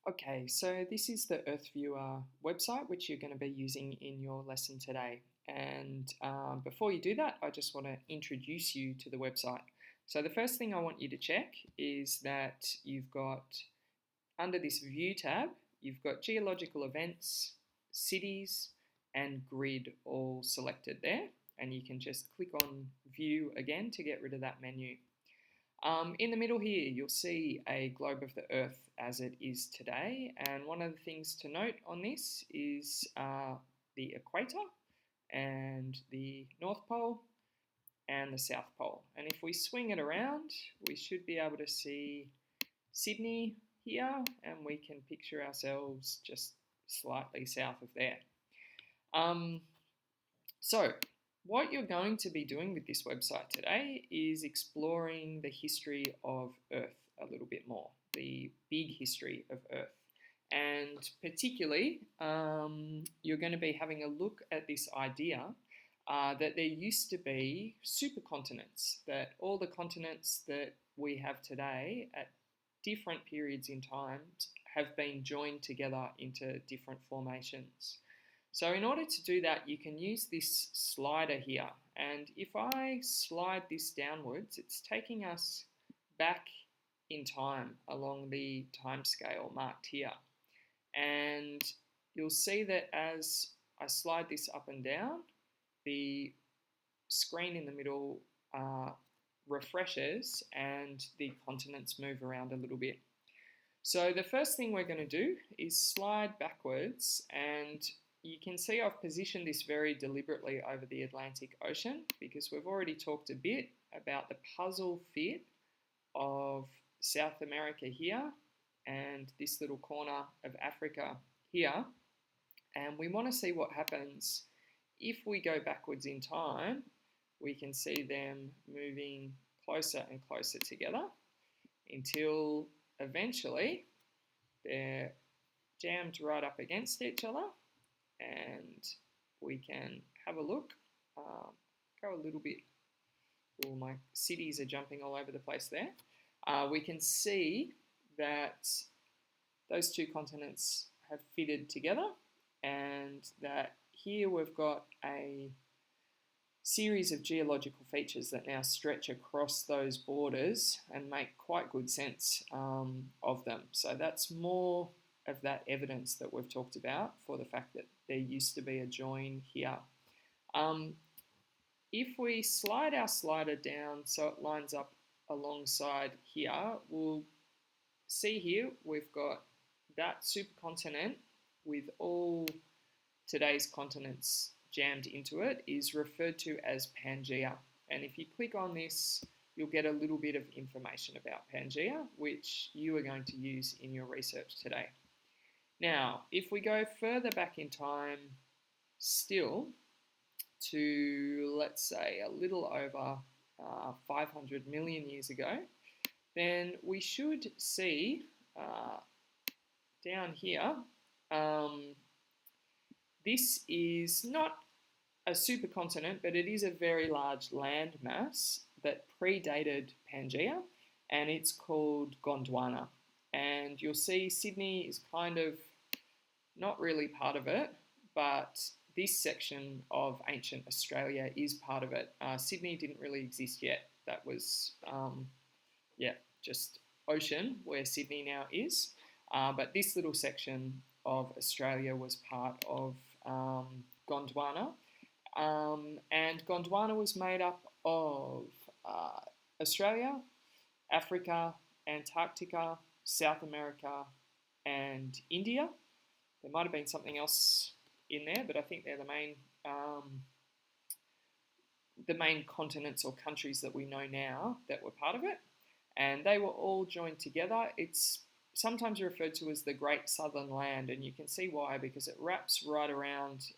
Okay, so this is the Earthviewer website, which you're going to be using in your lesson today. And before you do that, I just want to introduce you to the website. So the first thing I want you to check is that you've got, under this View tab, you've got geological events, cities, and grid all selected there. And you can just click on View again to get rid of that menu. In the middle here, you'll see a globe of the Earth as it is today. And one of the things to note on this is the equator and the North Pole and the South Pole. And if we swing it around, we should be able to see Sydney here, and we can picture ourselves just slightly south of there. So what you're going to be doing with this website today is exploring the history of Earth a little bit more, the big history of Earth. And particularly, you're going to be having a look at this idea that there used to be supercontinents, that all the continents that we have today at different periods in time have been joined together into different formations. So in order to do that, you can use this slider here. And if I slide this downwards, it's taking us back in time along the time scale marked here. And you'll see that as I slide this up and down, the screen in the middle refreshes and the continents move around a little bit. So the first thing we're going to do is slide backwards, and you can see I've positioned this very deliberately over the Atlantic Ocean because we've already talked a bit about the puzzle fit of South America here and this little corner of Africa here. And we want to see what happens if we go backwards in time. We can see them moving closer and closer together until eventually they're jammed right up against each other. And we can have a look, go a little bit, oh, my cities are jumping all over the place there. We can see that those two continents have fitted together, and that here we've got a series of geological features that now stretch across those borders and make quite good sense of them. So that's more of that evidence that we've talked about for the fact that there used to be a join here. If we slide our slider down so it lines up alongside here, we'll see here we've got that supercontinent with all today's continents jammed into it is referred to as Pangaea. And if you click on this, you'll get a little bit of information about Pangaea, which you are going to use in your research today. Now, if we go further back in time still to, let's say, a little over 500 million years ago, then we should see down here, this is not a supercontinent, but it is a very large landmass that predated Pangaea, and it's called Gondwana. And you'll see Sydney is kind of not really part of it, but this section of ancient Australia is part of it. Sydney didn't really exist yet. That was, just ocean where Sydney now is. But this little section of Australia was part of Gondwana. And Gondwana was made up of Australia, Africa, Antarctica, South America, and India. There might have been something else in there, but I think they're the main continents or countries that we know now that were part of it. And they were all joined together. It's sometimes referred to as the Great Southern Land, and you can see why, because it wraps right around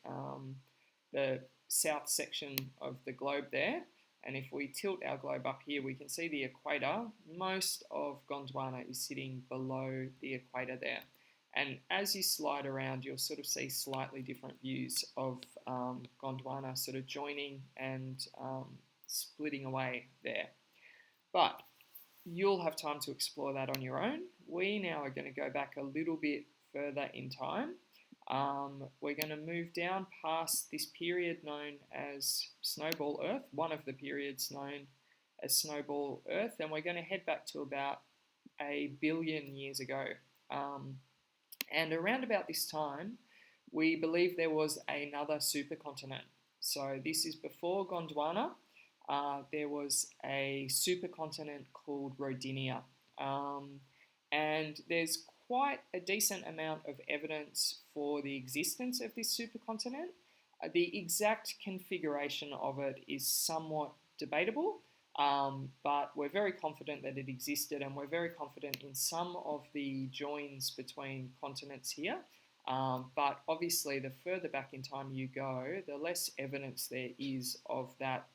the south section of the globe there. And if we tilt our globe up here, we can see the equator. Most of Gondwana is sitting below the equator there. And as you slide around, you'll sort of see slightly different views of Gondwana sort of joining and splitting away there. But you'll have time to explore that on your own. We now are going to go back a little bit further in time. We're going to move down past this period known as Snowball Earth, one of the periods known as Snowball Earth, and we're going to head back to about 1 billion years ago. And around about this time, we believe there was another supercontinent. So this is before Gondwana. There was a supercontinent called Rodinia. And there's quite a decent amount of evidence for the existence of this supercontinent. The exact configuration of it is somewhat debatable, but we're very confident that it existed, and we're very confident in some of the joins between continents here. But obviously, the further back in time you go, the less evidence there is of that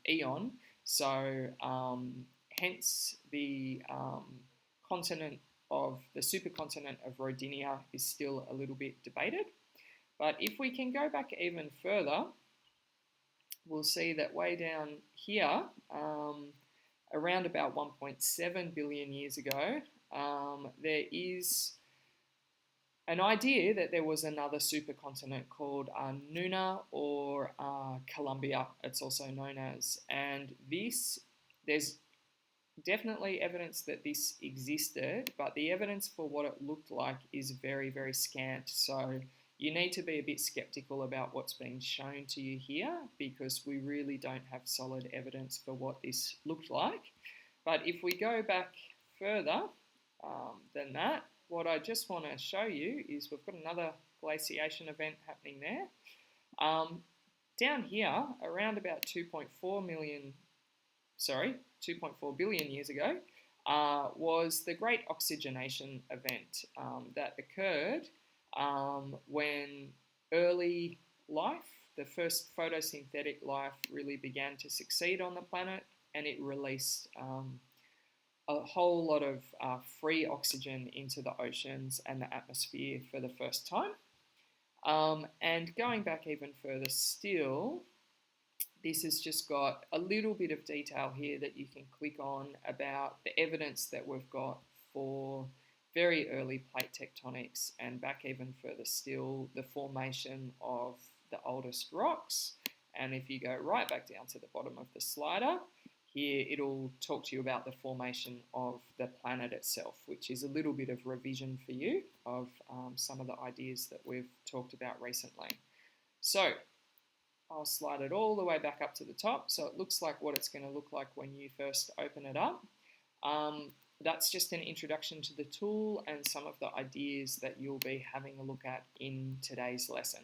eon. So hence the continent of the supercontinent of Rodinia is still a little bit debated. But if we can go back even further, we'll see that way down here, around about 1.7 billion years ago, there is an idea that there was another supercontinent called Nuna, or Columbia, it's also known as. And there's definitely evidence that this existed, but the evidence for what it looked like is very, very scant. So you need to be a bit skeptical about what's being shown to you here, because we really don't have solid evidence for what this looked like. But if we go back further than that, what I just want to show you is we've got another glaciation event happening there. Down here, around about 2.4 billion years ago, was the Great Oxygenation event that occurred when early life, the first photosynthetic life, really began to succeed on the planet, and it released a whole lot of free oxygen into the oceans and the atmosphere for the first time. And going back even further still, this has just got a little bit of detail here that you can click on about the evidence that we've got for very early plate tectonics, and back even further still, the formation of the oldest rocks. And if you go right back down to the bottom of the slider, here it'll talk to you about the formation of the planet itself, which is a little bit of revision for you of some of the ideas that we've talked about recently. So I'll slide it all the way back up to the top, so it looks like what it's going to look like when you first open it up. That's just an introduction to the tool and some of the ideas that you'll be having a look at in today's lesson.